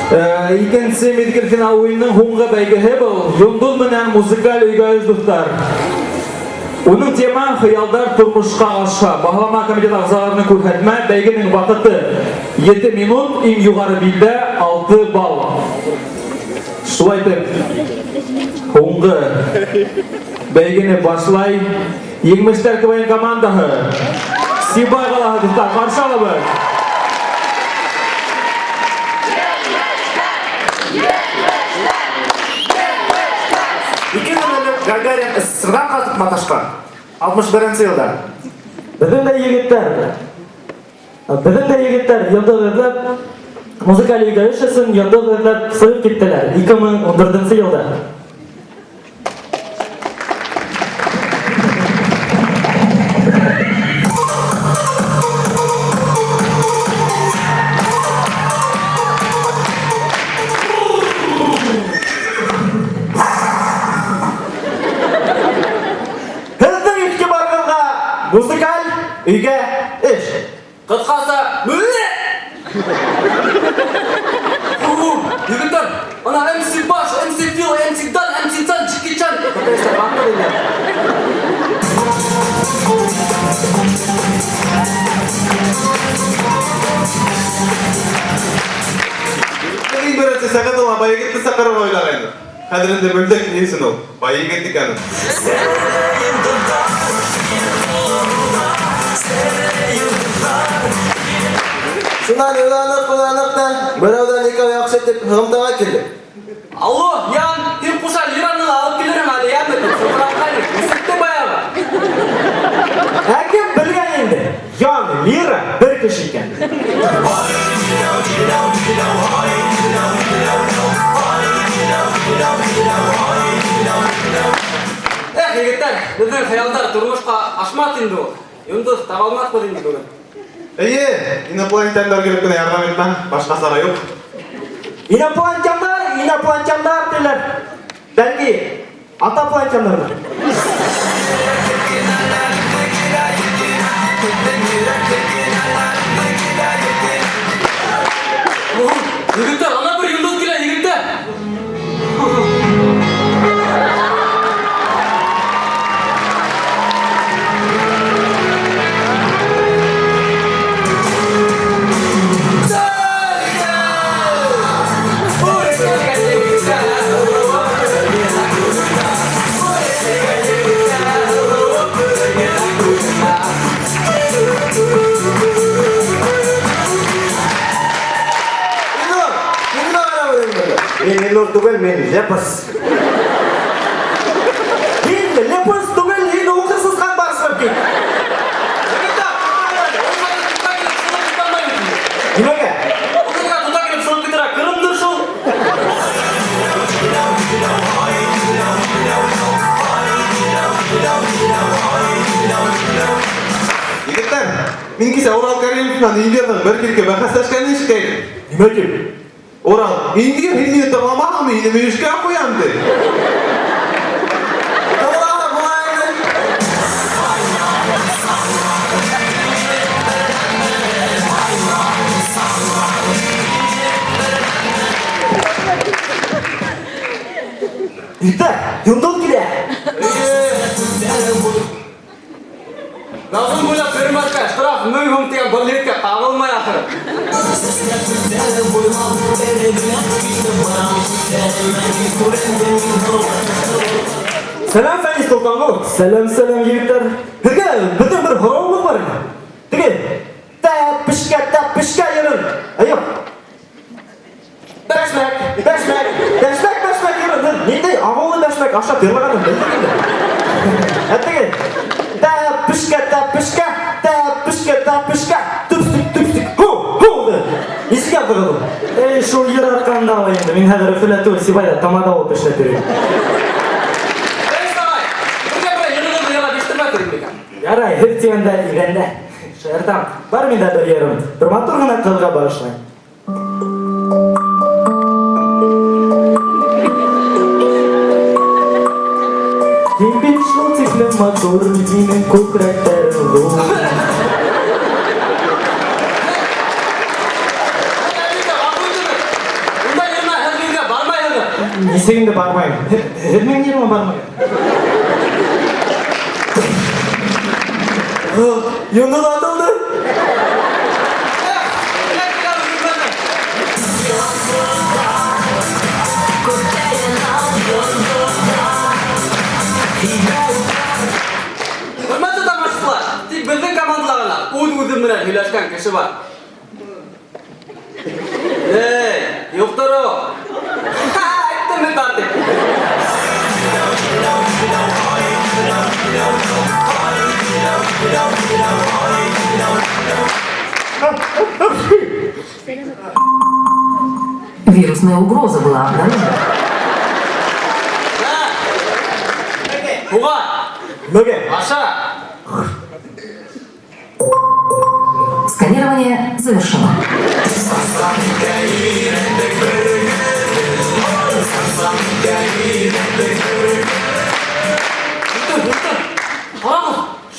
Икенче медикал финал ойынның хоңға бәйгеһе был. Йондол менән музыкаль өйгә дуслар. Оның тема хыялдар тормышка аша. Баһалама комитет агзаларының күрһәтмә бәйгенең вакыты 7 минут, иң югары билдә 6 балл. Шулай итеп, хоңгы бәйгене башлай. Еңмештәр КВН командаһы Сибай калаһы дуслар, каршы алабыз. Гагарин СССРдан кайтып маташкан 61-елда. Bizning yigitlar yıldız izlab muzikal uyga ishsin, yıldız izlab sirib ketdilar 2014-yilda. Muzikal uyga ish. Qisqasi, yigitlar, ana MC Bash, MC Phil, MC Dan, MC Chan, Jackie Chan. Qatnashda baqirdilar. Eng birinchi Saqato'la Bayigitni saqirib o'ylar endi. Qadrinde bildik neysin o? Bayigit ekan. Shundan ulanib-ulanibdan birovdan ikkovi yaxshi deb hurmataga keldi. Allo, yan, kim qo'shal Iranni olib kelarim hali yanni. So'rab qani, misitdi bayağı. Hakim bilgan endi. Yon Lira bir kishi ekan. Yigitlar, bizning xayollar turmushqa oshmadi endi. Yunduz tavalmat qo'ydik bugun. Inoplanetanlar kelibgina yordam etman, boshqa sara yo'q. Inoplanchamlar deylar. Balki ataplanchamlar. Yigitlar, ana bir yunduz keladi yigitlar. Menor tugul men lepos. Hindi lepos tugul hindi uksuz kan basıp git. Nimaga? O'zingga xudo kelib so'rab ketira, kirimdir shu. Yigitlar, men kesa Oral Karimovdan Indiyadan bir kelga bahslashganini eshitdim. Nima deb? Oral, Indiya filmini tamomami nima ishga qo'yamdi? Yigitlar, yundul keladi. Nazım bo'ylab fermatga shtraf 1000 so'm degan bir letga qag'ilmay axir. Selam Faiz Sultanov. Selam yigitlar. Birga bizning bir xo'rovimiz bor edi. Dige tapishga yirin. Ayoq. Dashmak yirin. Nenda avvalgi dashmak aşağı terlaganim bildirdi. Attige tapishga tupsik hu esiga turdi. Shu yer arqanda endi men hozir filato Sibayda tamada olib ishlab beraman. Yaray, hech yanda iganda. Sherdan, bar menda bir yerim. Bir motorgina qilga borishman. Kimbil shlotikli motor, mening ko'krakdarim. Unday Есегімде бармайын. Мен неріма бармайын. Yondul atıldı. Hürmetli tamaşaçılar, tez bizning komandalarga o'z-o'zim bilan hilashgan kishi bor. Yo'qdir o. Aytdim men tartib. Вирусная угроза была обнаружена. Buğa, Möge. aşağı. Сканирование завершено.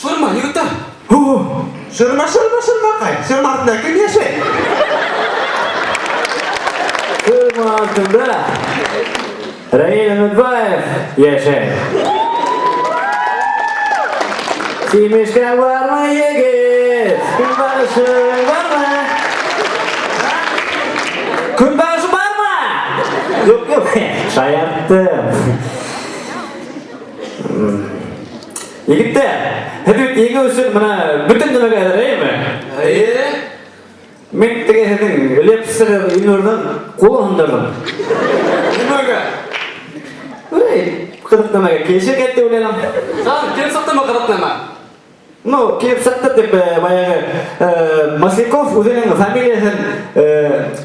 Şurma, yürüttü. Şırma kay. Şırma altında kim yaşay? Kırma altında Rail Ümidbaev yaşayın. Siymişken var mı yegit? Günbaşı var mı? Günbaşı var mı? Yok. Şayattım. Yigitler, hadi yenge üçün bana bütün nimaga aytaraymi? Men tegedin lepsir inurdan qo'l undirdim. Nimaga? Qidiqtamaga kelishib ketdi o'yladim. Sen kim saqtama qidiqtama? No, kelib saqtdi deb boyagi Maslikov o'zining familiyasin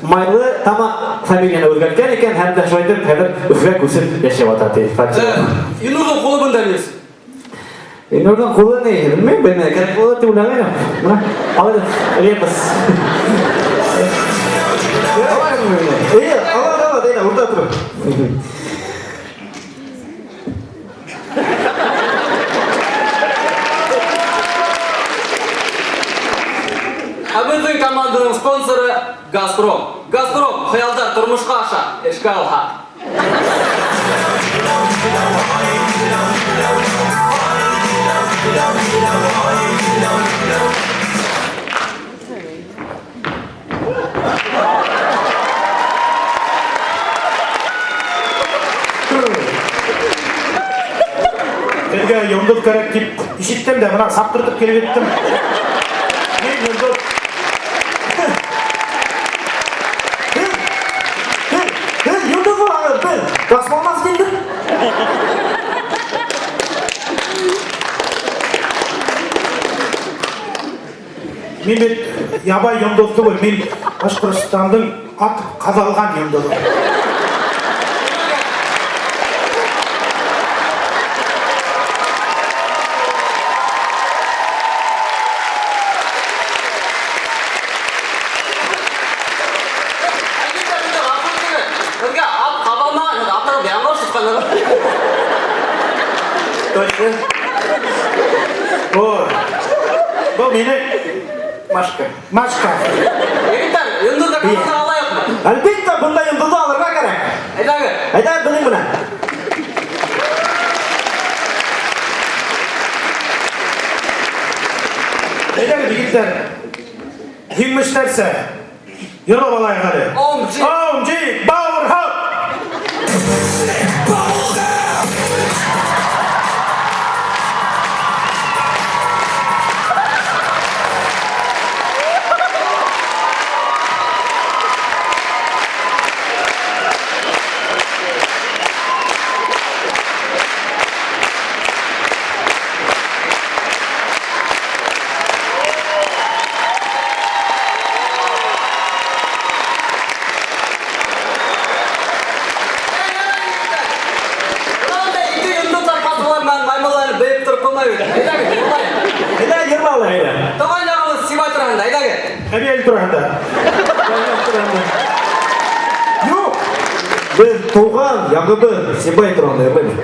mayli tamoq familiyani o'zgartgan ekan hamda shoydir hozir o'zga o'sib yashayotadi. Yunurdan qo'li bundan yeysiz. Inurdan qo'li ne? Bilmayman, ben kerak bo'ladi deb o'ylamayman. Mana oladi, lepis. Ala, deydi, o'rta turib. Bizning komandaning sponsori Gazprom. Gazprom xayoldan turmushga osha, ishga olha. Elga yondul kerak deb ishitdim de buna saptırtıp kelip ettim. Ne yondul? Yondul falan ben. Kasmamaz geldi. Men bir yabay yondul değil, men Başkırıstan'dan at kazalgan yondul. Bu meni Maşka. Yigitlar, yundurda komandan alayapmi? Albatta bunday yondulni olirga kerak. Aytadi biling buni. Neden yigitler? Himmişlerse yürü balay hadi. Omci, Power Hub. Aytadi yirmi olaydi. To'g'on yog'imiz sivay turganda, aytadi. Hadi el turanda. Yo'q. Biz to'g'on yog'ibi sebay turanda bilmayman.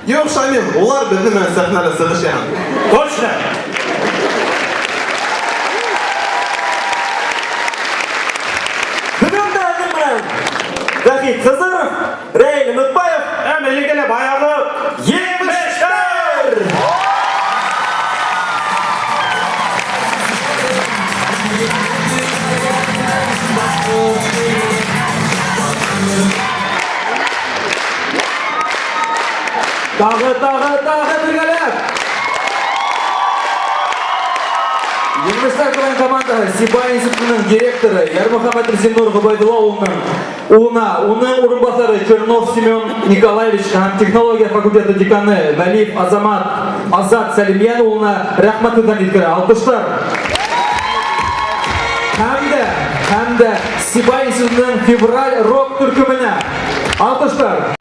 Yok Şamil, onlar bizim ben sahnada sığışan. Точно. Бүгінгі әнім білән Захид Сызыров, Рейл Үмітбаев, Әмелегелі баяғы еңбештер! Тағы біргелеп. Еңбештер кылан командаһы Сибай институтының директоры Ярмухаммед Рзинур Губайдуллаулының улына, уның урынбасары Чернов Семен Николаевич һәм технология факультеты деканы Вәлиев Азат Сәлимиян улына рәхмәтен иткерә. Алкышлар. Һәм дә Сибай институтының февраль рок төркеменә. Алкышлар.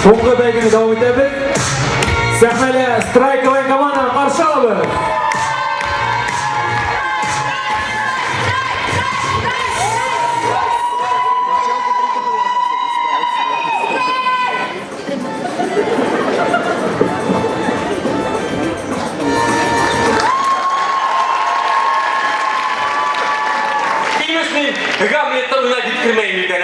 Соңғы бәйгені дауам етебіз. Сәхнәле страйковая команданы қаршы алабыз. Гамлеттен мына жеткірмейін екен,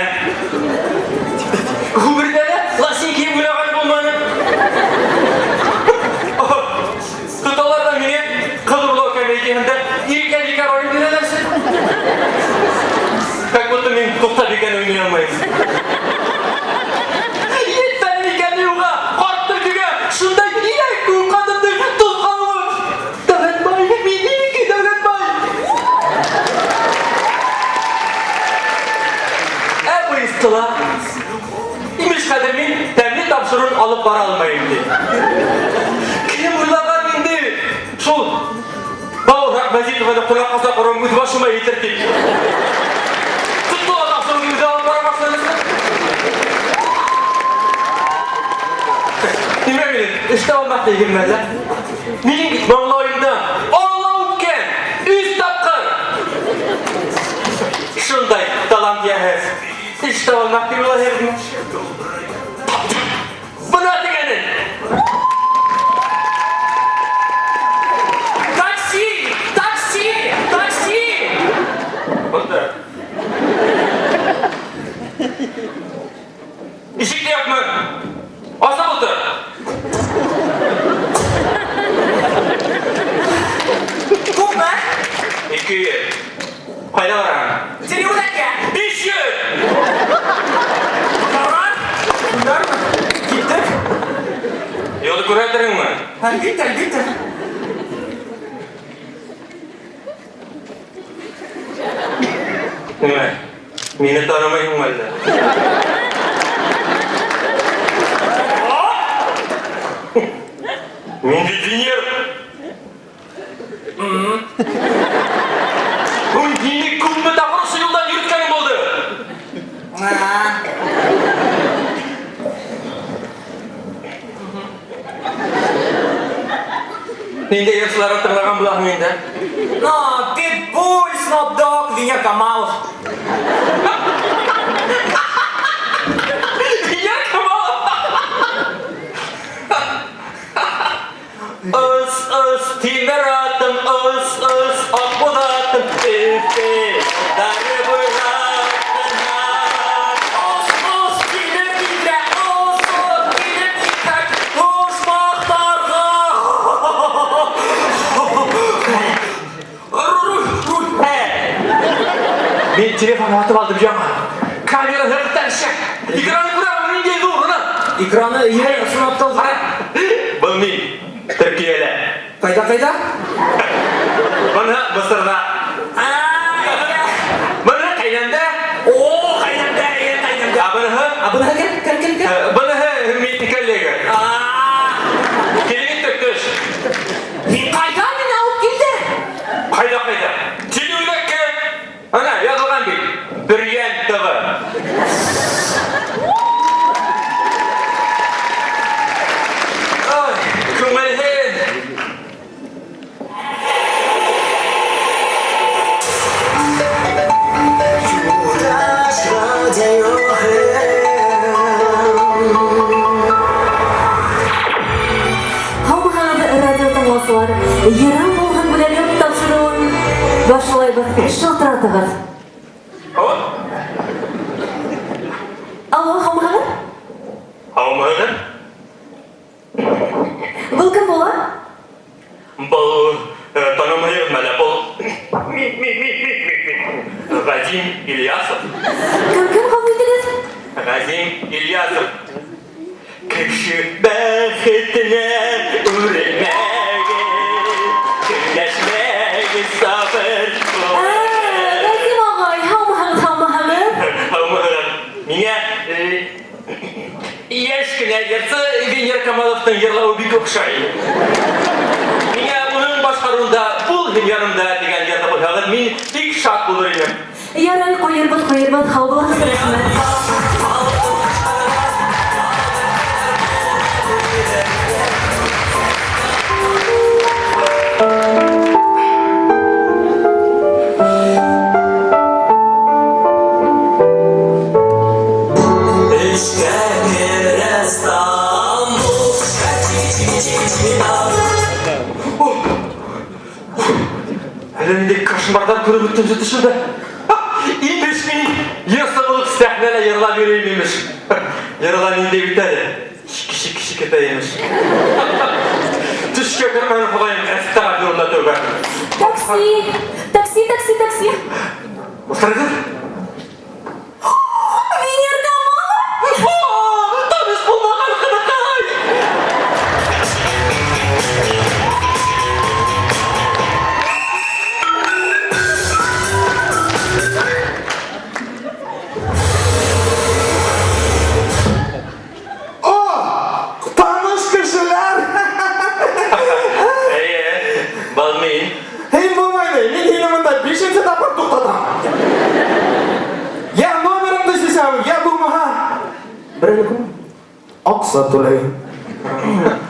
Губердері, ласын кейін ойлаған болманы. Тұталарда мене қыдырлау кәмейкенімді еркен-еркен ойын бередерсің. Как будто мен тоқтап екен ойнай алмайыз. Еттен екен еуға, қорттыр кеге, шындай кейек көң қадымды тұлғануы. Дәулетбай, мен неке Дәулетбай. Бұйыстыла, имеш қадірмен тәміне тапшырын алып бара алмайым де. Кем ойлаған енді? Шол, Бауыррақ Мәзитовады құлақ қаса құрым өз башыма етіртіп. Тұттыла тапшырын өзі алып бара бақсанызды. Неме менен, ішті алмақ деген мәлі. Менің маңлайымда Алла өткен, үз тапқыр. Шындай талант яғыз. İşte olmak bir yola herdim. Bunu atıgenin. Taksi! Taksi! Taksi! Otur. İşikli yapma. Asla otur. Kum mu? 200. Hayda var ha. Seni uğrak ya. 500. Kavran. Bunlar mı? Gittik. Yolu kuratırın mı? Ha gittik. Ne? Beni tanımayın valla. Мен инженер. Бұл дене күнді тапырысы жылдан үйреткенім болды. Менде ерсілер атырлаған бұлағым енді. No, Pitbull, Snoop Dogg, Vinya Камалов. Vinya Камалов. Ыс, темір атым, ыс, ақбұл атым, дәрі бұйраттына. Мен телефон атып алдым жаңа. Камера хырттаршы. Экраны көріп мен келді ұрына. Экраны ере сынап талды. Бұл мен Түркиялі. Қайда? Бұны Мысырда. Бұны қайнамда. Қайнамда. Бұны кәл. Бұны менің коллега. Келген төктөш. Мен қайда мен алып келді? Қайда? Телеулікке. Ана, yazılған бейт. Бүрген тұғы. Ой, көңілген. Хаумағанды радио тыңлаушылар, ерам болған бүләгім тапшыруын башылайбыз, шылтыратығыз. Алло, хаумағаны? Аумағын? Бұл кім бола? Бұл танымайық мәлі бұл. Вадим Ильясов. Кім қабыл етіңіз? Вадим Ильясов. Кіші бәхетіне үрмәге, күнәшмәге сабыр бол. Вадим ағай, хаумағаны. Аумағын. Меңе ешкіне ерсі Венер Камаловтың ерлауы бек оқшай. Меңе бұның башқаруында бұл янымда деген ерді бұлғағын мен бек шат болыр едім. Ярай, қойырбыз, хаубылыңыз рәхмет. Әлемдегі кошмардан көріп өттім жыты шынды. Имеш мен ерсі болып сәхнәлі ерла берейім емеш. Ерла менде бітәді. Шики кеті емеш. Түшке кірмәні құлайым әсіттаға бұрында төгі. Такси. Осырғыз? Венер Камалов! Таныс болмаған қынақай! Tanış kişiler. Бұл мен. Hey болмайды, мен енімінде 5-ші тапыр тоқтадым. Я номерімді сесем, я болмаға. Бірі кім? Ақса төлейін.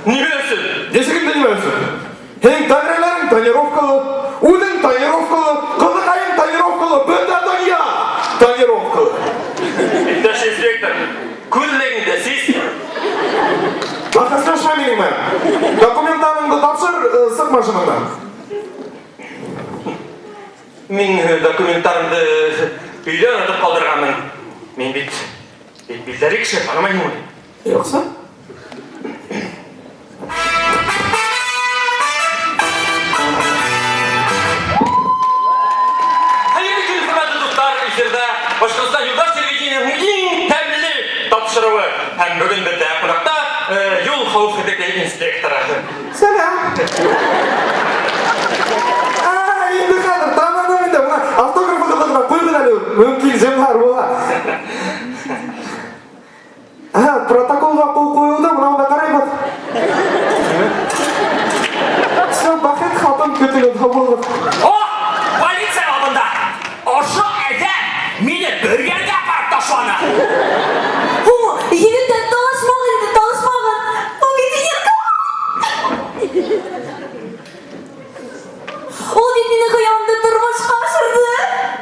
Не білесің? Десігімді не білесің? Хең таңрелерің тонировкалы, ұлың тонировкалы, қылықайың тонировкалы, бөтә дұния тонировкалы. Итташ инспектор, көзілегіңді сіз? Бақасқа шамилің мен. Документарыңды тапсыр, сық машиныңда. Мен документарымды үйден ұтып қалдырғанмын. Мен білдәрі кіші танымайын ғой. Йоқса? Қайыры күн құрмәді достар, эфирда Башқұртстан Юлдаш телевидениенің ең тәмлі тапшыруы. Һәм бүгін бізде қонақта жол қауіпсіздігі инспекторы. Сәлем. Енді қазір таныдым енді, мұна автографы қылдығына қойғын әлі мүмкін землар бола. Протоколға қол қойылды, мұнауына қарай бат. Все, бақет қалтым көтілі болды. Полиция алдында. Ошы әдәм мені бүргенге апарып ташланы. Егіттен талашмаған. Ол Венер Камалов! Ол деп мені қиямды тұрмашқа ашырды.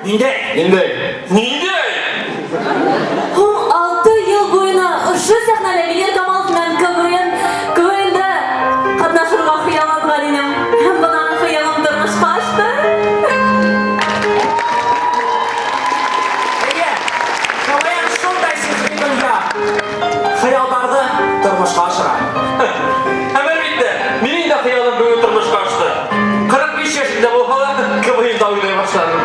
Нендей? 6 ел бойына ұшы сәхнәлі Венер Камаловмен КВН-да қатнашырға қияланған енем. Һәм бұнан қиялым тұрмашқа ашты. КВН шундай сезімдіңгі. Қиялдарды тұрмышқа ашыра. Әмір бітті, менің де қиялым бүгін тұрмышқа ашты. 45 yaşında болғала КВН-да ойнай баштадым.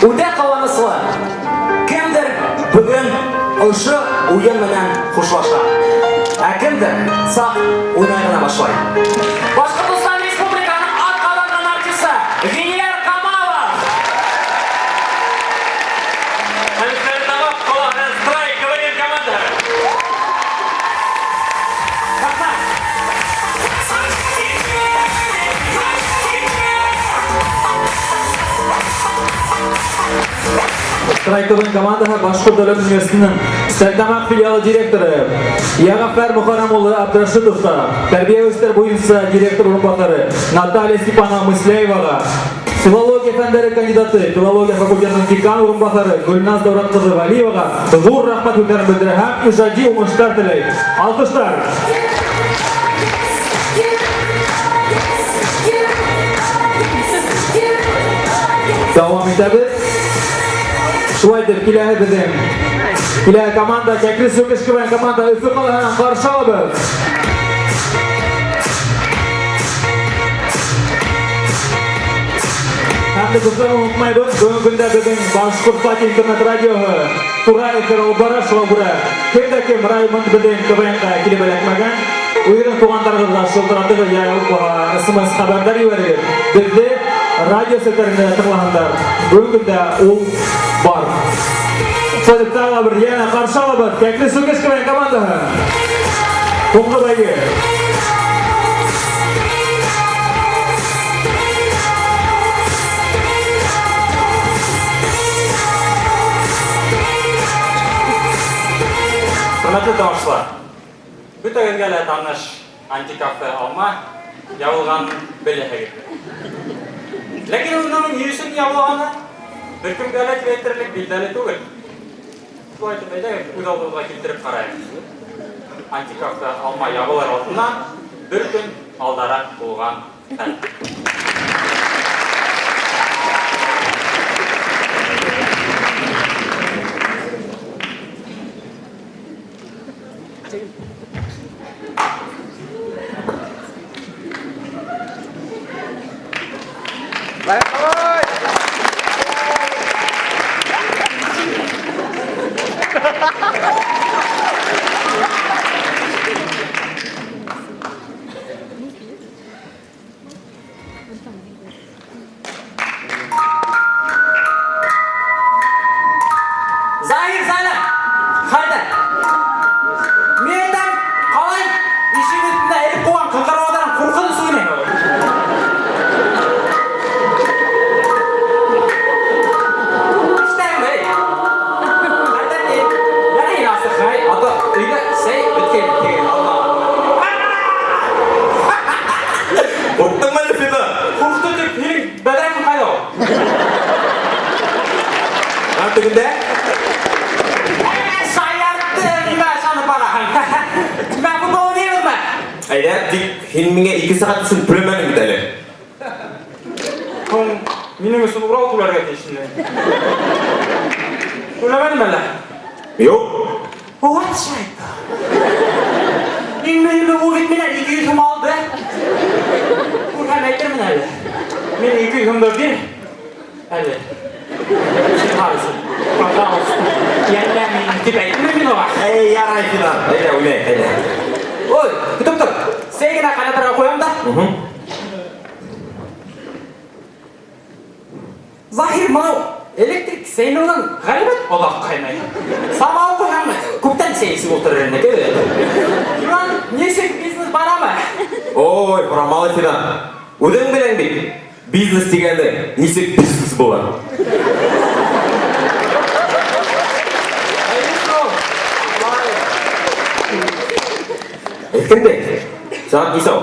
Үтә кылыныслы. Кемдер бүген ошо уен менен хушлаша. Ә кемдер сак уйнай гына башлай. Башкортстан Республиканың аткалаган артисты Венер Камалов. Концертного колонна «Страйк» КВН команда. Страйковый командаға Башқұрт Дәулет университетінің Стәлтамақ филиалы директоры Яғафар Мұхарамұлы Абдрашидовқа, тәрбие істер бойынша директор орынбасары Наталья Степанова Мысляеваға, филология фәндері кандидаты, филология факультетінің декан орынбасары Гүлназ Дауратқызы Валиеваға зор рахмат өттерін білдірі һәм ижади уңыштар тілей. Алқыштар! Давам етәбіз. Шулайдыр, киләһе беҙҙең. Киләһе команда, Кәкре Сөкеш КВН команда Өфө ҡалаһынан ҡаршы алабыҙ. Һәм дә беҙҙең онотмайбыҙ, бөгөн көндә беҙҙең Башҡортстан интернет радиоһы тура эфир алып бара, шуға күрә кем дә кем Раймонд беҙҙең КВН-ға килеп эләкмәгән, үҙегеҙ туғандарығыҙға шылтыратығыҙ, йә СМС хәбәрҙәр ебәрегеҙ. Беҙҙе радио сәтәрендә тыңлаһындар. Бөгөн көндә ул бар. Соҙиҡта алабыҙ, йәнә ҡаршы алабыҙ. Кәкре Сөкеш КВН командаһы. Һуңғы бәйге. Hörmətli tamaşaçılar, bütəgəzgə ilə tanış antikafta alma yavılğan belə həqiqdir. Lakin onun yüzün yavılğanı bir kim gələt vetirlik bildəli түгел. Bu aytımda öz aldığımıza kiltirib qarayımız. Antikafta alma yavılar altından bir gün aldarak bolğan təl. Zahir Zalim, haydi. Menden kalay işin üstünde elip kovan kıkıravadan kurkunu suyunayım. İşte bey. Haydi değil. Yani nasıl hay? Adı öyle şey bitken. Allah. Korktun mu Lüfida? Kurktu tip film bedenen kayo. Artık günde? Ben futbol oynayamam ben. Ayda, filmine 2 saat için pülemenin gideli. Менің үшін ұрау төлерге тешінде. Төлемедім әлі? Yok. Oğat şayda. Bilmeyimde o bitmeler 200'üm aldı. Buradan beklermin әлі. Мен 200'ümde bir, әлі. Şimdi harısın. Bana olsun. Yerler miyim tip etme mi oğa? Ey yaray filan. Ayda öyle, ayda. Oy, tutup tutup. Sevgine kanatlara koyayım da. Zahir mı? Elektrik seynonun galiba olaq kaynay. Sabah koyam mı? Kuptan seyisi oturur ne değil mi? Ulan nesek biznes bara mı? Oy, kuramalı filan. Öden bilen bil. Biznes degende, nesek biznes bolar. Etkende, saat neyse o?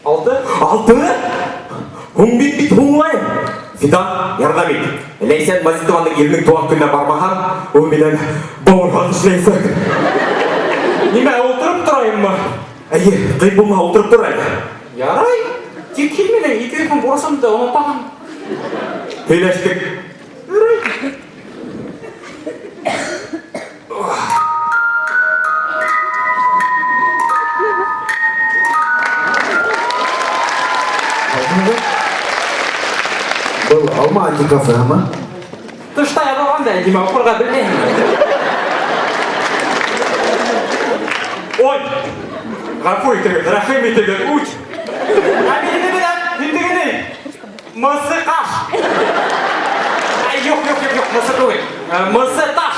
6. 6 mı? Bit hunglayım. Fidan, yardım et. Leysen Mazitovan'ın yerinin tuğan gününe barmağan, o bilen bağırhan işleysen. Неме отырып тұрайын ба? Әйе, қиып болма отырып тұрайын. Ярай. Тек келмеден 200 күн борсам да ұмытпаған. Сөйлештік. Бұл алма антикафе, ама? da elime okurga bilmeyim. Oy! Гафу итегер, рахим итегер, уч! Abi ne bilen? Dindigini. Mısır kaş. Ay yok, mısır değil. Mısır taş.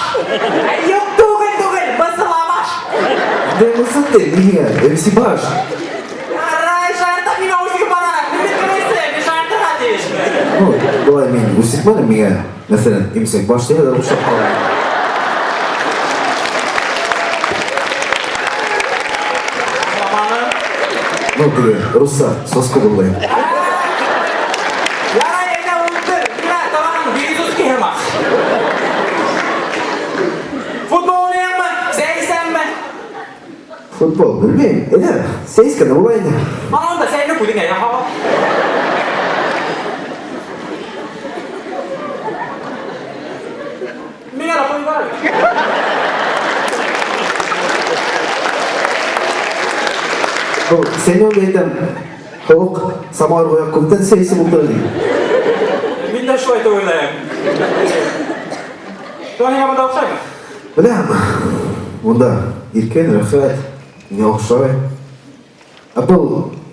Ay yok, değil. Mısır lavaş. De mısın de niye? Hepsi baş. Aray, şartta bir mavuşu bana. Bir şartta hadi. Ну, давай мен усикманы миңа. Мәсәлән, имсәк башта да рөхсәт кала. Zamanı. Ну, теге русса соска булды. Yara evde unuttur. Biraz tamam, bir yüz kıyama. Futbol oynayan mı? Seysen mi? Футбол белмәйм. Әйдә, сәйскә булай инде. Anam da sen ne buldun ya? Mira la puedo ver. Бу сен онда әйтәм. Хавык самар гоя күптән сәйсе булды ди. Мин дә шулай уйлыйм. Тоня монда охшаймы? Беләм. Монда иркен рәхәт, миңа охшай. Ә бу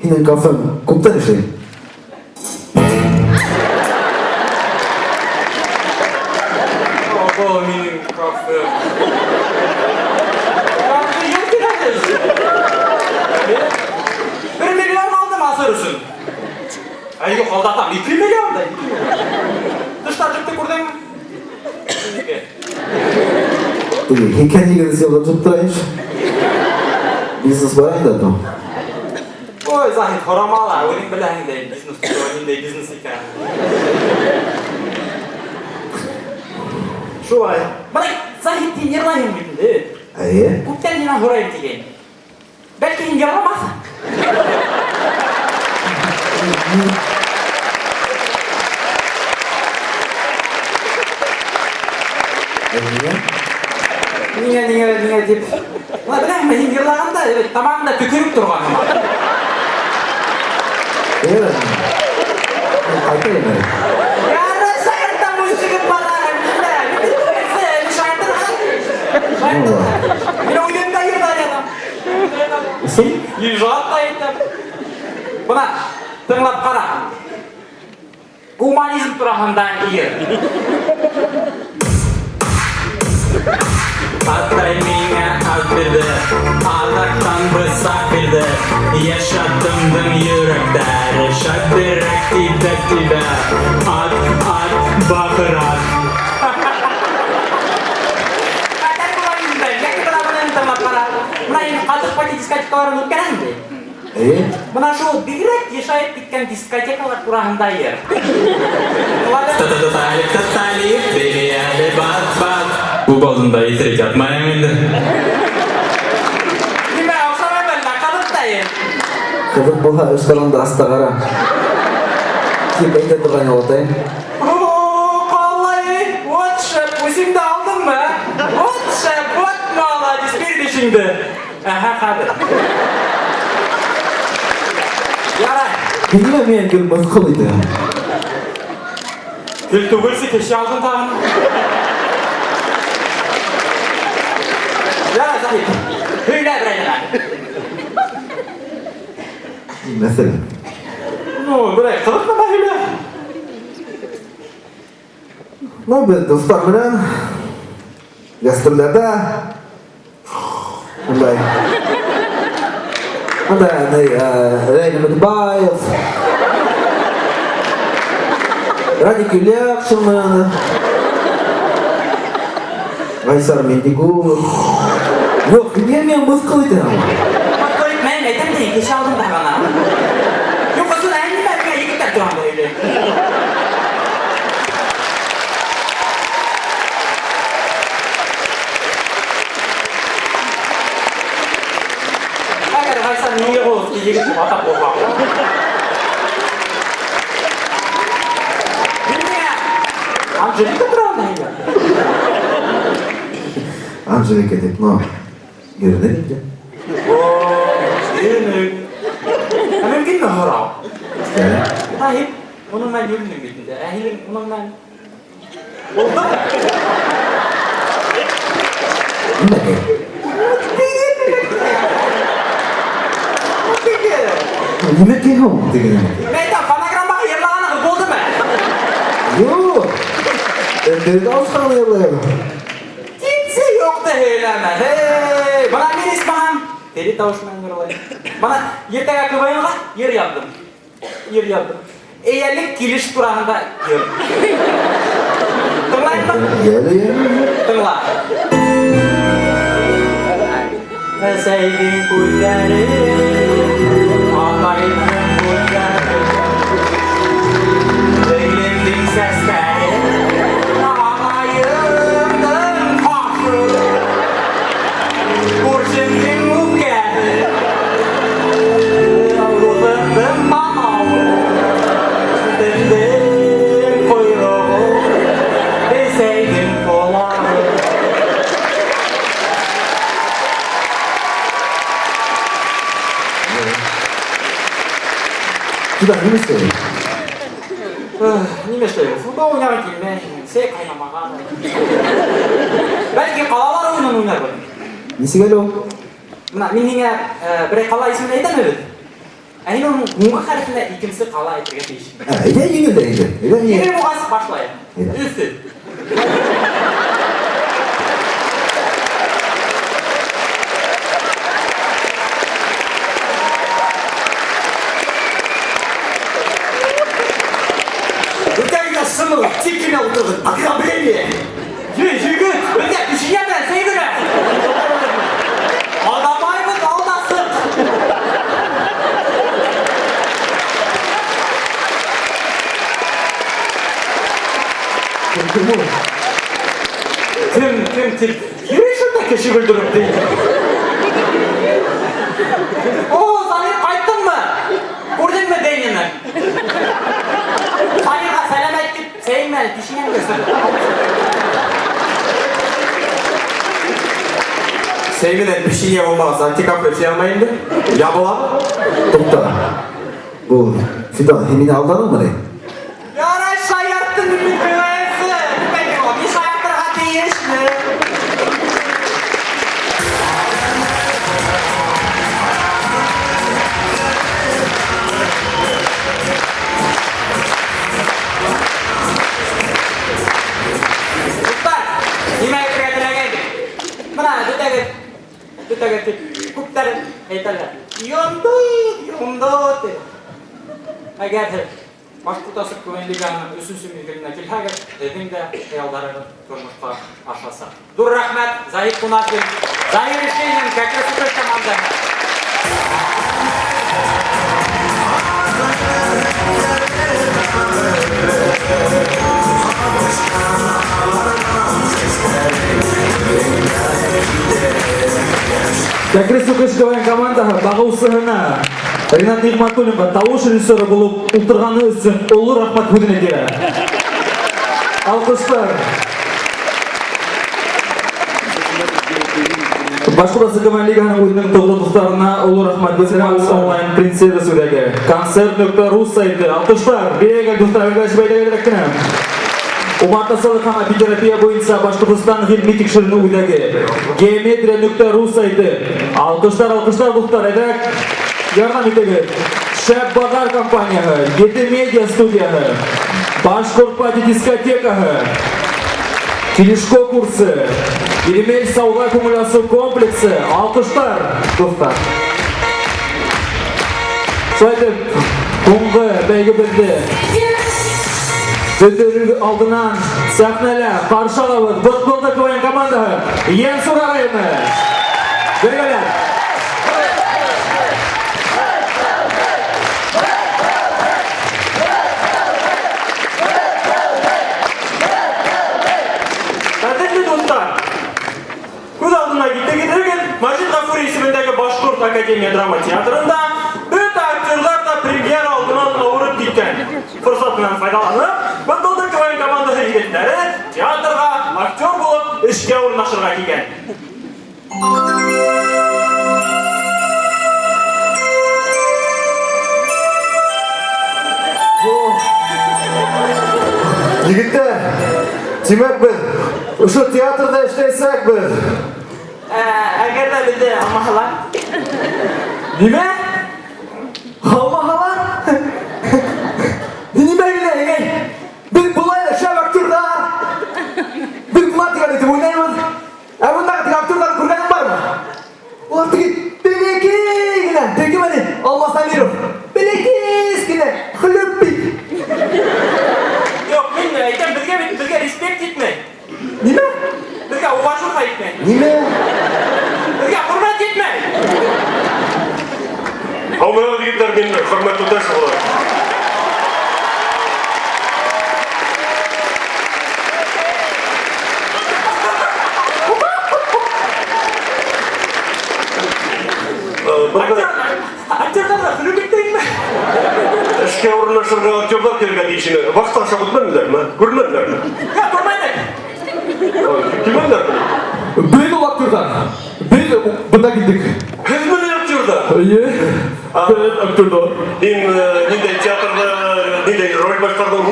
һинең кафең күптән эшләй. Ого, минем кафе. Кафе yok ederiz. 1 milyon aldım asır üçün. Ay yok aldatam, 2 milyon da. Dışta çıktı kurdum. Теге һекән дигән сыйлап тоттырайш. Бизнес бар инде там. Ой, Захид, хорамала, oyun bilen de бизнес tutuyor, de бизнес iken. Şuay. Bana Захид dinlerlayım dedi. Әйе. Күптән динен хорайым деген. Бәлки инде ярамас. Niye deyip. Ulan bilmem ben yıllarında evet tamamında tükürüp durğanım. Әйе. Айтайын әле. Yarın şayırttan müziğin bana. Sen şayırttan. Yine oyunda yırdı adam. Сен? Yüzat da ettim. Buna tınlap kara. Humanizm turağından iyi. Atay minge atbirdi, alaktan bısak birdi. Yaşattımdım yürekler, şaddirek tibe. At, bakır at. Kadar kullanayım ben, ne kadar abone tırnak para. Buna yine katık pati diskotekaların ötken mi? Әйе. Buna şu birek yaşayıp gitken diskotekalar turağında yer. Татали, бери, бат. Bu balında yitirik yapmayayım indi. Nime okşamay ben lakalıktayım. Кызык булса өз караңда аста кара. Кеп әйтә торган ялатайын. Ooo vallahi вот шеп өзіңді aldın mı? Вот шеп, вот молодец, bir dişinde. Aha hadi. Yaray. Һиңә мен гел мызгыл иде. Gül tügülsü keşi aldın tağını. Yaray Zahid. Hüyle bireyne. Мәсәлән, No, birey kılık mı hüyle? ну без достар белән гастрольдә Мындай. Рәйнә Мөтбаев. Радик Ильяхшин. Гайсар Мендигулов. Yok, niye men mızgıl iten ama? Bak koyup ben neden değil, keşi aldın tağına. Yok o zaman en ben bir yıkıp da duran böyle. Eğer Gaysan niye olsun ki yıkıp atak olmak. Bilmiyorum. Angelika duran da yine. Angelika deyip, no. Yerine deyince. Yürünün. Mümkün mü hora? Yani, Hayır. Onun ben yürünün bitinde. Ehilin onun ben... Oldu. Неге? Неге хом деген? Meydan fonogrammaga yerlagani bo'ldimi? Yo. Endi Avstraliya yerlaydi. Kimse yok da heyleme. Hey, bana men ismim. Deli tavuşman yürülayım. Bana ertaga kıvayımga yer yaptım. Yer yaptım. Eğerlik giriş durağında yer. Tınlayın mı? Yeli. Tınla. Sevdiğin kulları, ağlarının kulları, söylendiğin sesleri, ağlayırdın taşı, kurşundun mukeri, avruldun manalı, döndün kuyruğu, sevdin kolları. Şurada ne istiyorsun? Nime söylüyor? Futbol oynamak gibi şey kaynamağa. Belki kalalar oyununu oynar böyle. Nesi geliyor? Buna minninge bir kala ismini aytan öyle. Aynen onun muğak harfinde ikincisi kala ettirge değiş. Ede yeni de ede. Ede yeni. Yine muğası başlayın. Evet. Üstü. Öteki sınır, çekine oturun, akabili. Yürü. Öyle düşünemez sevgili. Adamayımız aldasın. Kim bu? Tim. Yürü şurada keşi güldürüp değil. Oo, Zahir kayıttın mı? Gördün mü beynini? Zahir'a selam ettim. Sevmedi, düşünen gösterdi. Sevgili bir şey olmaz. Antika bir şey almayın da. Ya bu abi. Doktor. Bu Fidan Hemine aldanır mı ne? Yara şayarttın bir güvensi. Peki o bir şayarttır hadi yeşli. Muhtar, yemeğe kıyadına geldik. Bana dütege kuptarın heytaller. Yondu. Agar bosh tutasi güvenligini üçüncü mülküne kilhaga evinde hayallarını turmuşqa aşasa. Dur rahmet Zahid Kunas'ın Zahir işinin kakası da tamamda. Чакрис Сукашковая команда бағу сығына Ринат Нигматуллинға тауыш режиссері болып ұлтырғаны үшін ұлы рахмат көдінеді. Алқыштар. Башқұрасы Лиганың өзінің тоғылдықтарына ұлы рахмат көдінеміз онлайн принцеті сөйлегі. Концерт.ру сайты. Алқыштар. Берегі достар өйдәші Умарта Салыхан апитерапия бойынша Башқұртстан ғилми текшіріні өйдәгі. Geometria.ru сайты. Алқыштар бұқтар әдәк. Ярдам етегі. Шәп Багар компанияғы. Еті медиа студияғы. Башқұртпати дискотекағы. Телешко курсы. Еремел сауға көңіласу комплексы. Алқыштар бұқтар. Сөйтіп, бұңғы бәйгі білді. Сөндірілгі алдынан сәхнәлі қаршалауы бұтбылды көйін командаға ең сұрағайымы. Бергілер. Қадірлі достар, көз алдына кетірген Мажит Ғафури есіміндегі Башқұрт Академия драма театрында өте актерлар да премьер алдынан ауырып кеткен. Фұрсатынан пайдаланып, бұтбылды көйін командасы егеттері театрға актер болып ішке орнашырға келген. Жігіттер, Demek biz şu tiyatroda işleysek biz. Әгәр дә безне алмаһалар. Ниме? Алмаһалар? Ниме генә эгәй? Без булай да шәп актердар. Без була дигән итеп уйнайбыз. Ә бундагы теге актерларны күргәнең бармы? Улар теге бәләкәй генә, теге менә Алмаз Амиров. Бәләкәй генә, хлөппи. Юк, мин әйтәм, безгә респект итмәй. Ниме? Безгә уважуха итмәй. Niye? Безгә хөрмәт итмәй. Алмаға дегендер мен құрмет тұташы олар. Актердар хлөпиттейме? Ішке орынлашырға актердар келген дейшіні. Вақытта аша бұтмәділер ме? Көрмәділер ме? Я күрмәдек. Келмәділер ме? Biz ol akterдар. Biz bunda gittik. Кіз мені актерда? Ие. Biz akterдар. Мен нендей театрда, нендей роль башқардың?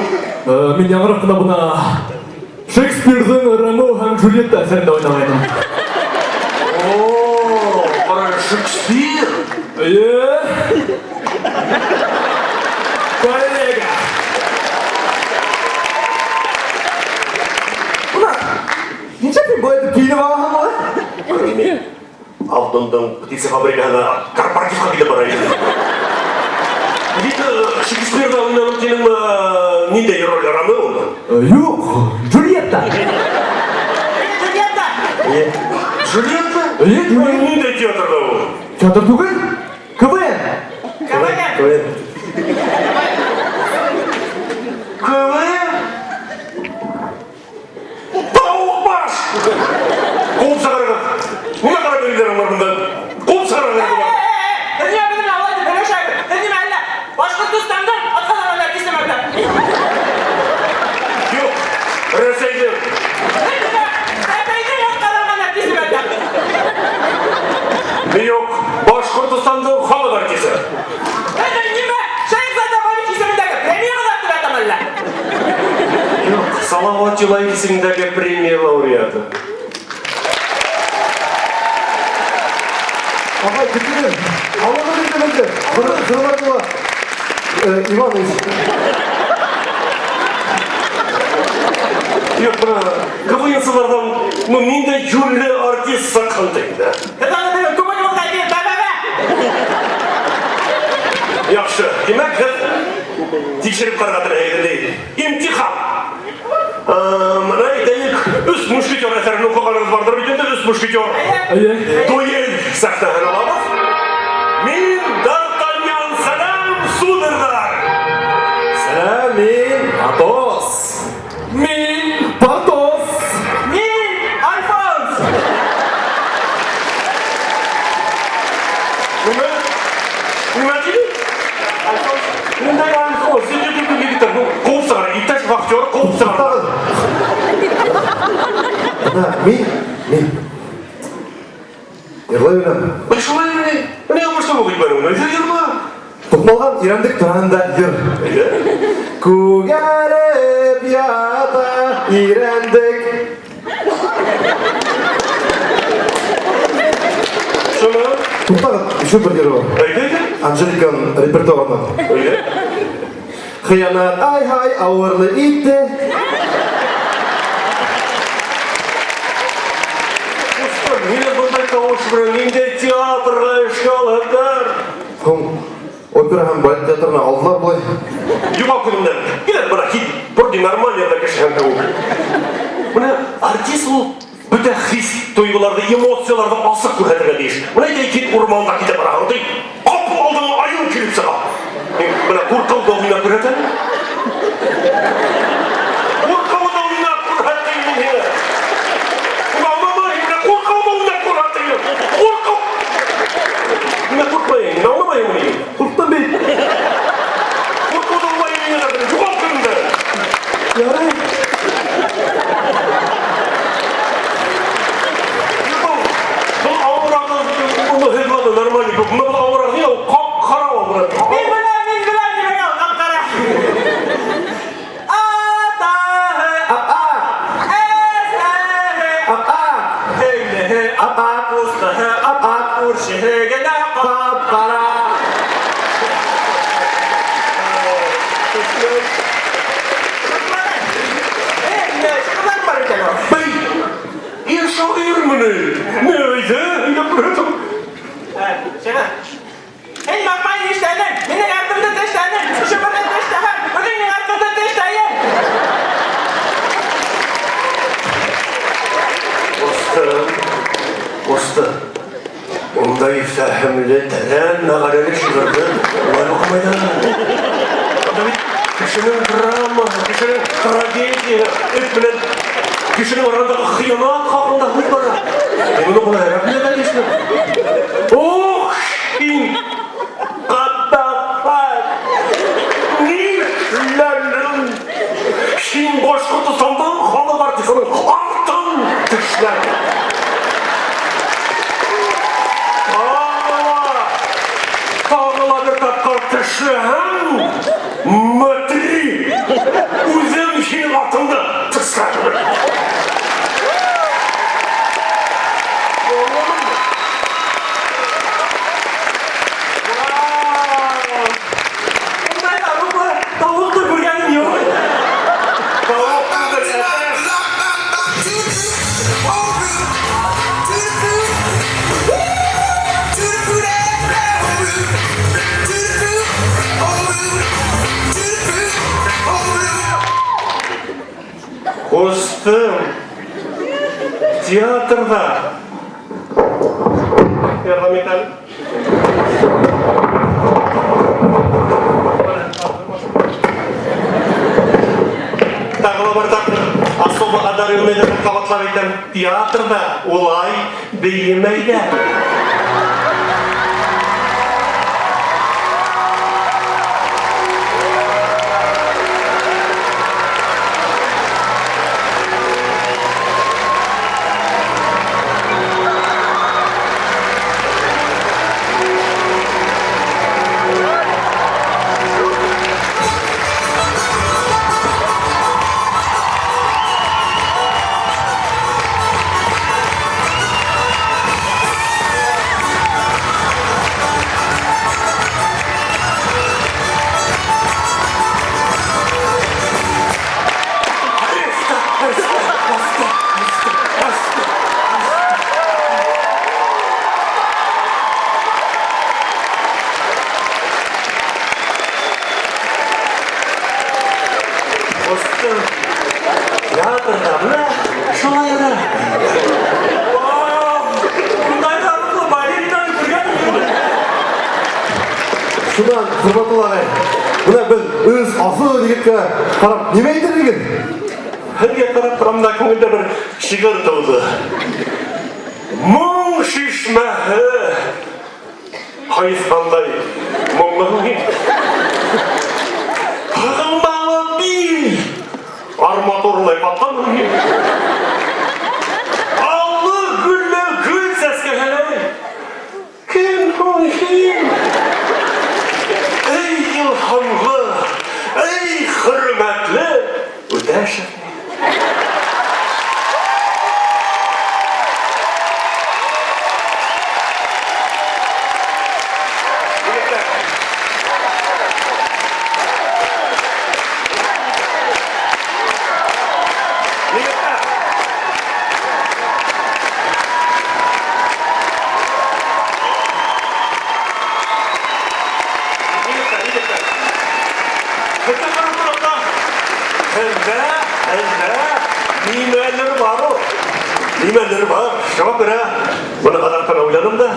Мен яңырақ қана бұна Шекспирдің Ромео һәм Джульетта әсерінде ойнағайным. Ооо, бара Шекспир. Ие. Коллега. Бұна, неше пен бұл етіп кейініп алған ба? Алтындың птица фабрикасына корпоративқа келіп барайын. Дейді Шекспирді ойнаған сенің нендей роль Ромео ма? Жоқ, Джульетта. Джульетта. Джульетта? Ие, Джульетта. Нендей театрда ол? Театр түгіл? КВН. КВН. КВН? Тауық баш! Қуып сағарға. Неге қарап елдерің бар бұнда? Қуып сағарға бар. Dünya bizim Allah'ın böyle şey. Dedim elle. Başka tustandan atkalarına kesemekler. Yok. Rəsəydim. Epeyce atkalarına kesemekler. Yok. Başkurtistan'da xalq artisi. Dedim nime? Şeyh zaten böyle kesemindeki premiye kadar tüvetemezler. Yok. Salavat Юлай есіміндегі премия лауреаты. Ағай, күтірін. Аллаға берді. Хұрматұлы Иванович. Yok, КВН-сылардан мен де жүрлі артист саққандайында. Dedim kumar yolu kaybı. Яқшы. Демек, тексеріп қарғатыр әйгінде. Имтихан. Мына айтайық, үш мушкетер әсерін оқығаныңыз бардыр бүйденді, үш мушкетер. Ие. Дуэль сахнасын аламыз. Мен Д'Артаньян, сәлем, судардар. Сәлем, мен Атос. Мен Портос. Min Alfons. Нема дейді? Мұндай Альфонс, сен де күлкі кетір. Қуып сығар, иптәш вақтер қуып сығар. Мен. Ерлай өлем. Шулай не? Не қошты мұғыт бәрі мұны? Ерма. Тоқмалған ирандық тұранында ер. Күгәріп ята ирандық. Шуны? Тоқтағын, үші бірлері бар. Әйдейді? Анжеликаның репертуарынан. Öyle. Хиянат ай-хай ауырлы итті. Мені бұндай тауыш бірін, менде театрға ішқалаттар. Ком, опера һәм балет театрына алдылар бұлай. Юма күнімден, келер бұна хит, бұрды нормальный кішкен тауы. Бұна артист ол бүті хис тойғыларды, эмоцияларды асық көрәдігі дейш. Бұна ете кет ұрманда кете барағын дей, қапы алдыңа айын келіп саға. Бұна қорқауды ойна көрәтін. Қорқауды ойна көрәтін мені. Мен қорқпайын, мен алмайын мұны. Құрттан бей. Қорқуды олайын мен әдім, жұғал көрінді. Ярай. Бұл ауырағы, бұл хедлады нормальный көп. Бұл ауырағы не, ол қап қара ол. Min bilal, min bilal. Kapkara. Bey, yaşayır mı ne? Neyse, yapıyorum. Şuna. En bakmayın işlerden. Benim aklımda teşlerden. Şu bana teşlerden. Ödünün aklımda teşlerden. Usta. Onda ifahımlı teren nağareli şurada. Ulan okumaydan. Kişinin drama, kişinin tragediya, etmenen kişinin arasındaki hıyanat hakkında hız var. Bunu buna yapmıyor da geçtim. Oh, şin, kaddafat, nişlerin, şin boş kutu sandan halı var tıkanın, altın tışlar. Tağladır tapkar tışlahan, matri, uzun şin altında tışlar. Tavuktur burgenim yok. Dostum, tiyatroda yardım edelim. Tağla bir takım особо одаренный кабатлар etem tiyatroda olay değinmeydi. Dostum, tiyatroda mı? Şolay da. Bunday tavuklu balerinanı burgenim yok. Şundan hırmatlılar ey. Buna biz öz asıl yigitke karap nime eytirdigin? Herge karap turamda көңілде bir şiir tuğdu. Мұң шишмәһі қайысқандай мұңлығы қағылмалы бил арматурлай батқан аллы гүлі гүл сәскәләй кім хойхим ей илхамлы ей хөрмәтлі Өтәшев Nimeleri var. Cevap ver ha. Bunu kadarken oynadım da.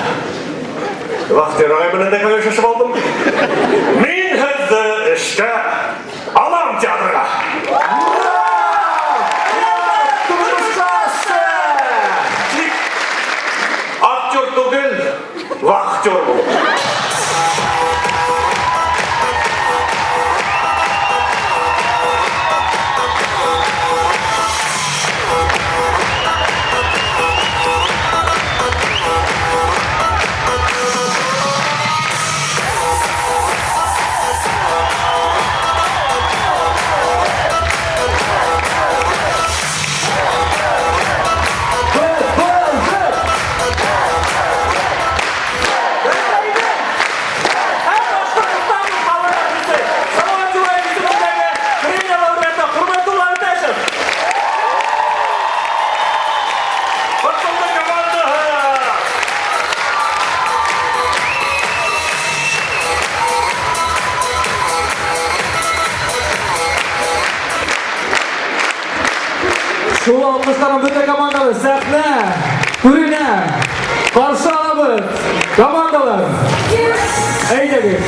Vakti rahibinin de şaşıp aldım. Min hızlı işte alam tiyatroya. Aktör değil, vaktör bu. Шул алкышларны бөтен командалар сәхнә күренә. Каршы алабыз. Командалар. Әйдәгез.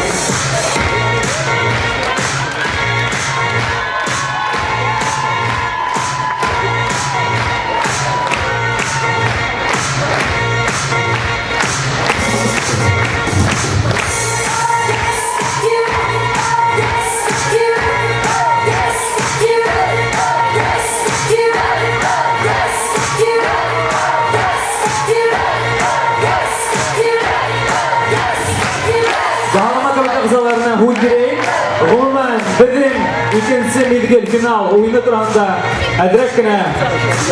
Üçüncü mezgil final oyunu turanda әдрәк кенә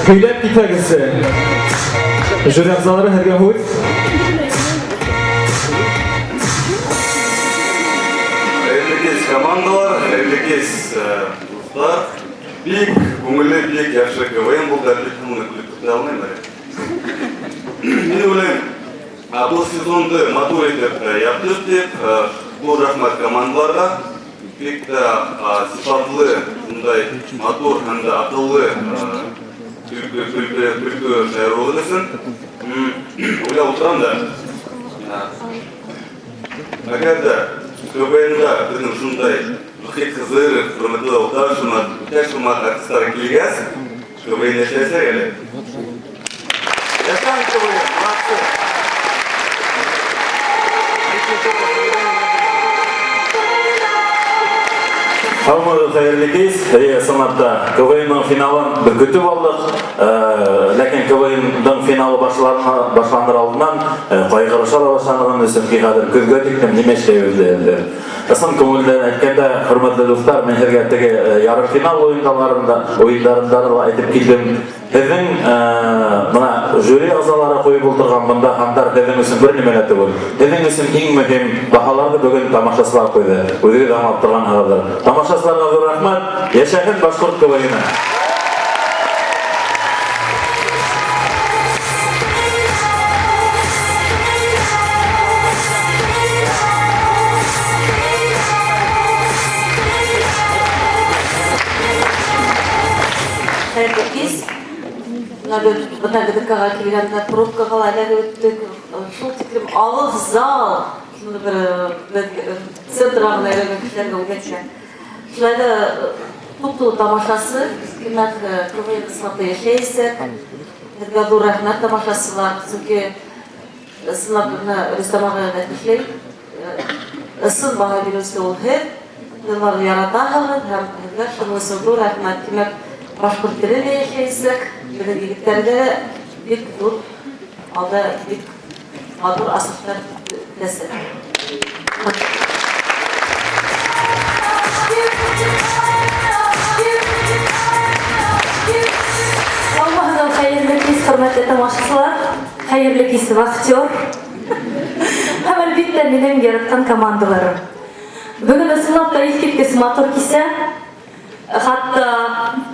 көйләп китәгез. Жюри әгъзалары һәргә хуш. Хәерле командалар, хәерле дуслар. Бик күңелле, бик яхшы КВН булды, бик күңелле күреп алмыйм. Мин уйлыйм, бу сезонды матур итеп яптык дип, бу рәхмәт командаларга. Бик сифатлы, bunday матур һәм дә акыллы күлкү тәйярлыгы өчен уйлап утырам да. Әгәр дә КВНда безнең шундай Мөхит Хызыров, хөрмәтле Уташевлар, Уташевлар артистлар килгәс, КВН эшләсә әле. Яшәң КВН, молодцы. Алмады хәерле кис, сынапта КВНның финалын бір көтіп алдық, ләкин КВНның финалы башланыр алдынан қайғырыша да башланығын өсім қиғадыр көзге тіктім, немешке өзді. Сын көңілден әйткенде, хөрмәтле достар, мен һәргәттегі ярым финал ойындарында айтып келдім. Һеҙҙең жюри ағзалары қойып ултырған бында хандар һеҙҙең өсөн бер нимә лә түгел. Һеҙҙең өсөн иң мөһим баһаларҙы бөгөн тамашасылар ҡуйҙы. Үҙегеҙ аңлап торғанһығыҙҙыр. Тамашасыларға ҙур рәхмәт. Йәшәһен башҡорт КВН-ы. Бына ГДК-га килгәндә пробкага әле үттек. Шул тиклем алык зал, бер центрга әйләнгән кешеләргә үткәнчә. Шулай да туп-тулы тамашасы, димәк, КВН сынапта яшәйсек. Һеҙгә ҙур рәхмәт тамашасылар, сөнки сынапны Рөстәм ағай әйтмешләй, ысын баһа бирүсе ул һеҙ, һеҙ яратаһығыҙ һәм һеҙгә шуның өсөн ҙур рәхмәт. Димәк, башҡорт телендә яшәйсек. Bizim егетләргә бик ҙур алда бик матур асыҡтар дәсе. Алмаһынау хәйерле кис, хөрмәтле тамашасылар, хәйерле кис вахтер. Һәм әлбиттә минең яратҡан командаларым. Бөгөн ысынлап та иҫ матур кисә. Хатта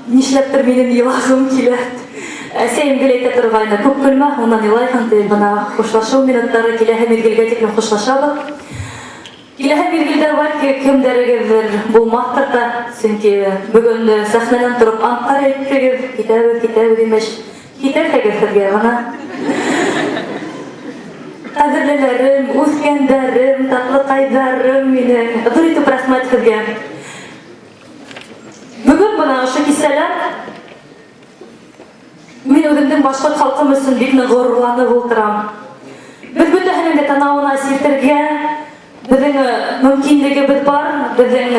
нишләптер минем илағым килә. Әсәйем гел әйтә торғайны, күп көлмә, унан илайһың, бына хушлашыу минуттары киләһе миҙгелгә тиклем хушлашабыҙ. Киләһе миҙгелдә бәлки кемдәрегеҙҙер булмаҫтыр да, сөнки бөгөн сәхнәнән тороп анттар әйттегеҙ, китәбеҙ, имеш, китәрһегеҙ һеҙгә бына. Ҡәҙерлеләрем, үҫкәндәрем, татлыҡайҙарым минең, ҙур итеп рәхмәт һеҙгә. Бөгөн бына ошо кисәләр мин үҙемдең башҡорт халҡым өсөн бик ныҡ ғорурланып ултырам. Беҙ бөтәһенең дә танауына сиртергә беҙҙең мөмкинлегебеҙ бар, беҙҙең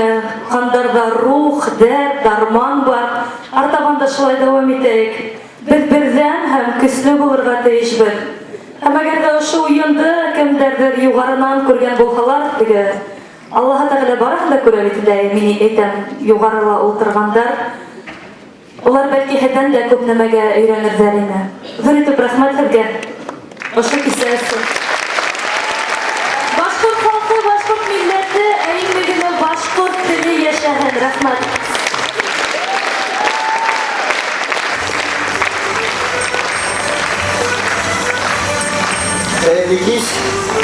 ҡандарҙа рух, дәрт, дарман бар. Артабан да шулай дауам итәйек. Беҙ берҙәм һәм көслө булырға тейешбеҙ. Һәм әгәр ҙә ошо уйынды кемдәрҙер юғарынан күргән булһалар, Аллаһ Тәғәлә бараһын да күрә бит инде, мин әйтәм, юғарыла ултырғандар. Улар бәлки һеҙҙән дә күп нәмәгә өйрәнерҙәр ине. Ҙур итеп рәхмәт һеҙгә. Ошо кисә өсөн. Башҡорт халҡы, башҡорт милләте, ә иң мөһиме башҡорт теле йәшәһен. Рәхмәт. Хәйерле кис,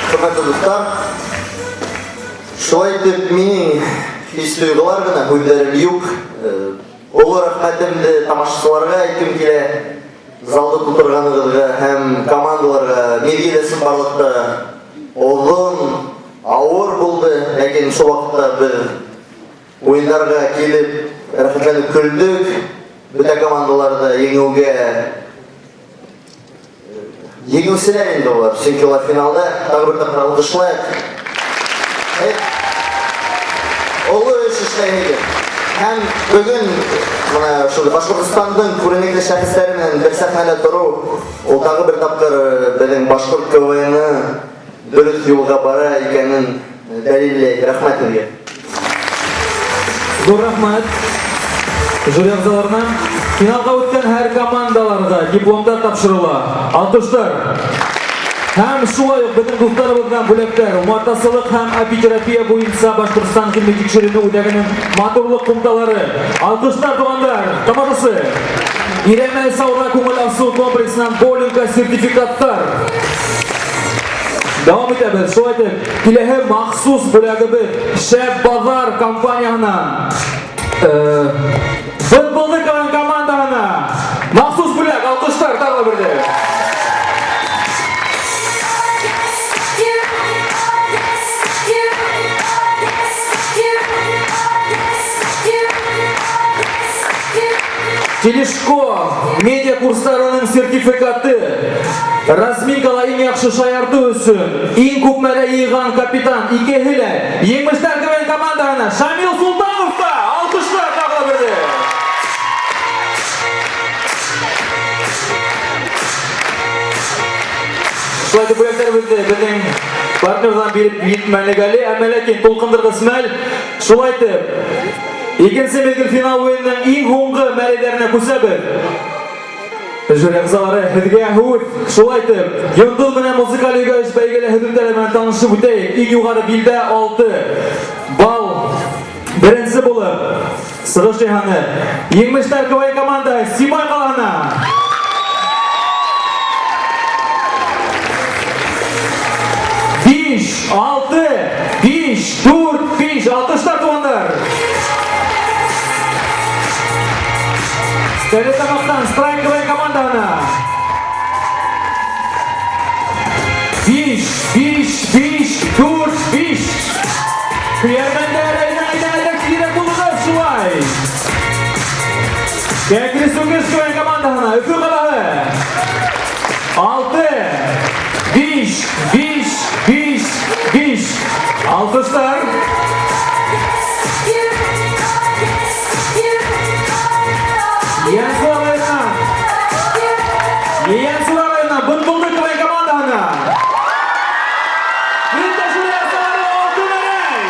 хөрмәтле дуҫтар. Шулай итеп, минең хис-тойғолар ғына һүҙҙәрем юҡ. Оло олы рахметімді тамашашыларға айткым келе. Залды тутырғаныңызға һәм командаларға мергелесім барлықта оғын, ауыр болды. Ләкин шо вақытта біз ойындарға келіп, рахметленіп күлдік. Бүті командаларды еңеусілер енді олар. Чемпионлар финалда тағы бір тақыр алғышлайық. Олы үш ішлайын. Һәм бүгін Башқұртстанның көрнекті шәхестәрімен бір сәхнәлі тұру, ол тағы бір тапқыр біздің Башқұрт КВН-ы дұрыс жолға бара екенін дәлелдейді. Рахмет сізге. Зор рахмет. Жюри ағзаларына финалға өткен әр командаларға дипломдар тапшырыла. Алқыштар. Һәм шулай ук біздің достарыбыздан бүлектер, матасылық һәм апитерапия бойынша Башқұртстан қызмет текшеруіне өтегенің моторлық пункталары. Алқыштар туғандар, тамашасы. Иремел Саура көңіл асу комплексынан боулингқа сертификаттар. Давам етеміз, шулай етіп, келесі мақсус бүлегібіз Шәп Базар компанияғынан. Футболды командағына мақсус бүлек, алқыштар тағы бірде. Телешко медиа курстарының сертификаты разминкала ең яқшы шаярды өсін ең көп мәлі еған капитан Икехілі еңміштер кірген командағына Шамил Султановта алқыштар тағыла бірді. Шылайды бөлектер біздің партнердан бейт мәлігалі әмәләкен толқындырғы смәл шылайды. Екінші мезгіл финал ойынның ең оңғы мәледеріне көсәбір. Жюри ағзалары хәдіге әхуд шулайды. Йондыл міне музыкалы үйге үш бәйгелі хәдімдерімен танышып өтейік. Ең юғары билді 6 бал. Бірінші болып Сығыш Жиханы. Еңміштер КВН команда Симай қалағына. Биш, 6, 5, 4, 5, 6 туғандар. Dari Tamaqdan Strike КВН командағына. 5, 5, 5, 4, 5. Күйермендер айдан кілері бұлығы шулай. Кәкірі Сүнгіш КВН командағына. Үпі қалағы. 6, 5, 5, 5, 5. Алқыштар. Ең сұрағайына бұлды КВН командағына. Күнді жюри ағзалары алтын әрей.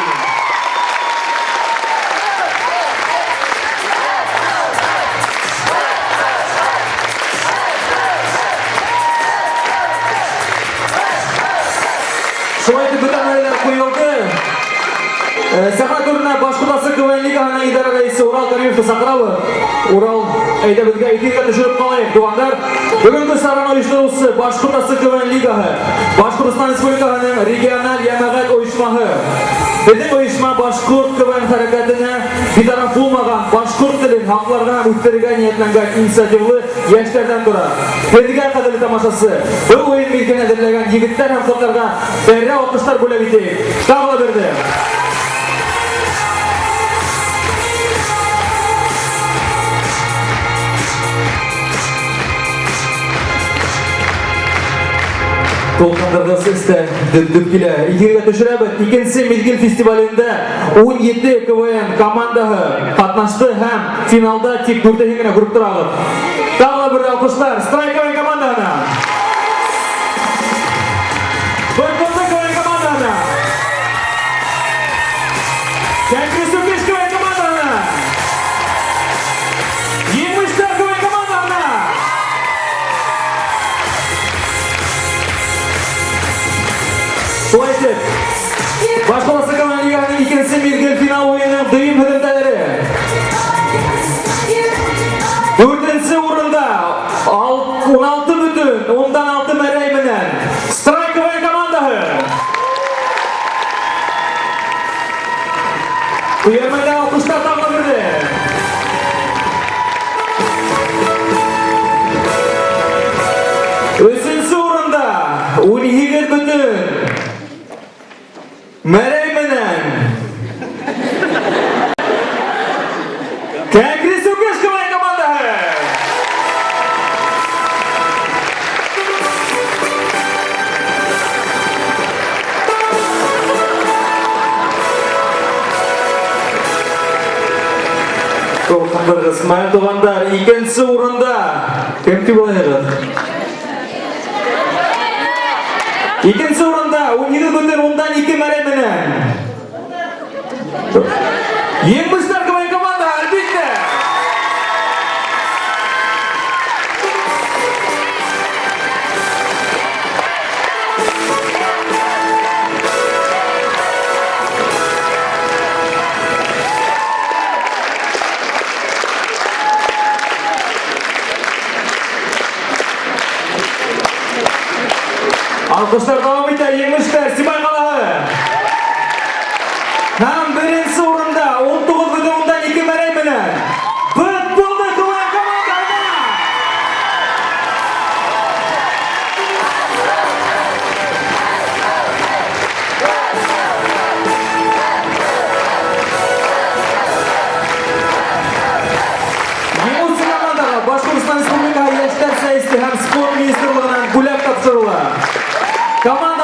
Шулайды бүтін әрелер қойылды. Сақа көріне Башқұртасы КВН лигағына идара рейсі Урал Каримовты сақыралы. Урал әйді бізге эфирге түшіріп қалайық, туғандар. Бүгінгі саран ойыштырусы Башқұртасы КВН лигағы, Башқұртстан Республикағының регионал ямағат ойышмағы. Біздің ойышма Башқұрт КВН харакатына битараф болмаған Башқұрт тілін хақларға өттеріге ниетленген инициативлы яштерден тұра. Бердіге қадірлі тамашасы, бұл ойын мезгілін әзірлеген егіттер һәм қыздарға бәрі алқыштар бөлек етейік. Тағыла берді. Толқындырғы сесті дүп келі. Егерге түшірәбіт, екінші мезгіл фестивалінде 17 КВН командағы қатнашты һәм финалда тек 4 еңіне күріп тұрағыр. Тағыла бір алқыштар, Страйк КВН командағына. Бұрқынды КВН командағына. Кәкірі Сүнгіш КВН командағына. Еңміштер КВН командағына. Şulaydı. Başkolası КВН лигасының екінші мезгіл финал ойынның дүйім хәдімдәлері. 4-ші орында 16,6 мәрәй менен Страйк КВН командаһы. Күйермәдә алқыштар тағыла берді. Исмаил туғандар, икенче урында. Кем тибалайгыз? Икенче урында 12/10-2 мәрәй менән. Еңбештәр команда, әлбәттә. Alkışlar devam eder, еңбештәр, Сибай қалаһы. Һәм беренче урында 19/2 мәрәй менән. Футболны туган команда. Еңүче командаға Башкортстан Республикасы Яшьләр сәясәте һәм спорт министрлыгыннан бүләк тапшырыла. Команда